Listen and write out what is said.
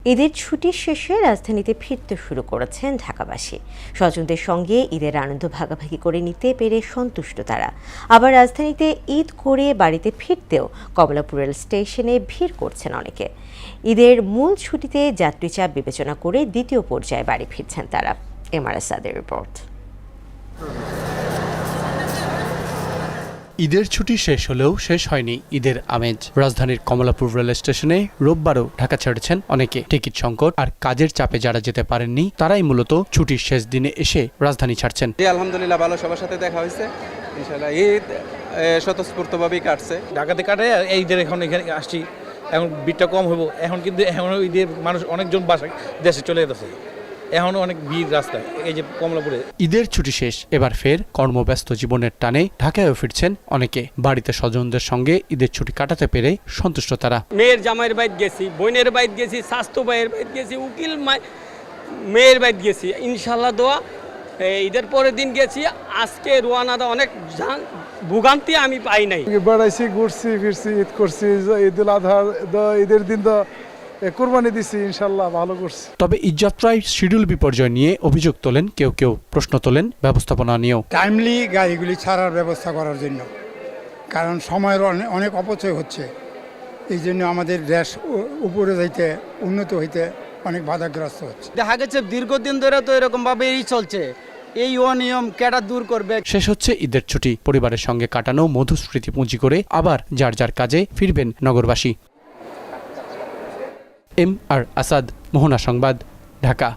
ঈদের ছুটির শেষে রাজধানীতে ফিরতে শুরু করেছেন ঢাকাবাসী। স্বজনদের সঙ্গে ঈদের আনন্দ ভাগাভাগি করে নিতে পেরে সন্তুষ্ট তারা। আবার রাজধানীতে ঈদ করে বাড়িতে ফিরতেও কমলাপুর রেল স্টেশনে ভিড় করছেন অনেকে। ঈদের মূল ছুটিতে যাত্রী চাপ বিবেচনা করে দ্বিতীয় পর্যায়ে বাড়ি ফিরছেন তারা। এমআর আসাদের রিপোর্ট। ঈদের ছুটি শেষ হলেও শেষ হয়নি ঈদের আমেজ। রাজধানীর কমলাপুর রেল স্টেশনে রোববারও ঢাকা ছেড়েছেন অনেকে। টিকিট সংকট আর কাজের চাপে যারা যেতে পারেননি তারাই মূলত ছুটির শেষ দিনে এসে রাজধানী ছাড়ছেন। আলহামদুলিল্লাহ ভালো, সবার সাথে দেখা হয়েছে। ইনশাআল্লাহ ঈদ স্বতঃস্ফূর্তভাবেই কাটছে। ঢাকাতে কাটে এই ঈদের এখন এখানে আসছি, এখন ভিড়টা কম হবো এখন, কিন্তু এখন ঈদের মানুষ অনেকজন বাসায় দেশে চলে যেতেছে, এখনও অনেক ভিড় রাস্তায়। এই যে কমলাপুরে ঈদের ছুটি শেষ, এবার ফের কর্মব্যস্ত জীবনের টানে ঢাকায়ও ফিরছেন অনেকে। বাড়িতে স্বজনদের সঙ্গে ঈদের ছুটি কাটাতে পেরে সন্তুষ্ট তারা। মেয়ের জামাইয়ের বাড়ি গেছি, বোনের বাড়ি গেছি, স্বাস্থ্য ভাইয়ের বাড়ি গেছি, উকিল মেয়ের বাড়ি গেছি। ইনশাল্লাহ দোয়া ঈদের পরের দিন গেছি, আজকে রোয়ানাদা অনেক ভোগান্তি আমি পাই নাই। বেড়াইছি, ঘুরছি ফিরছি, ঈদ করছি, ঈদুল আজহার ঈদের দিন তো কুরবানি দিছি, ইনশাল্লাহ ভালো করছি। তবে ঈদযাত্রায় শিডিউল বিপর্যয় নিয়ে অভিযোগ তোলেন কেউ কেউ, প্রশ্ন তোলেন ব্যবস্থাপনা নিয়েও। টাইমলি গাড়িগুলি ছাড়ার ব্যবস্থা করার জন্য, কারণ সময়ের অনেক অপচয় হচ্ছে। এই জন্য আমাদের দেশ উপরে যাইতে, উন্নত হইতে অনেক বাধাগ্রস্ত হচ্ছে। দেখা গেছে দীর্ঘদিন ধরে তো এরকমভাবেই চলছে। এই অনিয়ম কেটা দূর করবে? শেষ হচ্ছে ঈদের ছুটি, পরিবারের সঙ্গে কাটানো মধুস্মৃতি পুঁজি করে আবার যার যার কাজে ফিরবেন নগরবাসী। এমআর আসাদ, মোহনা সংবাদ, ঢাকা।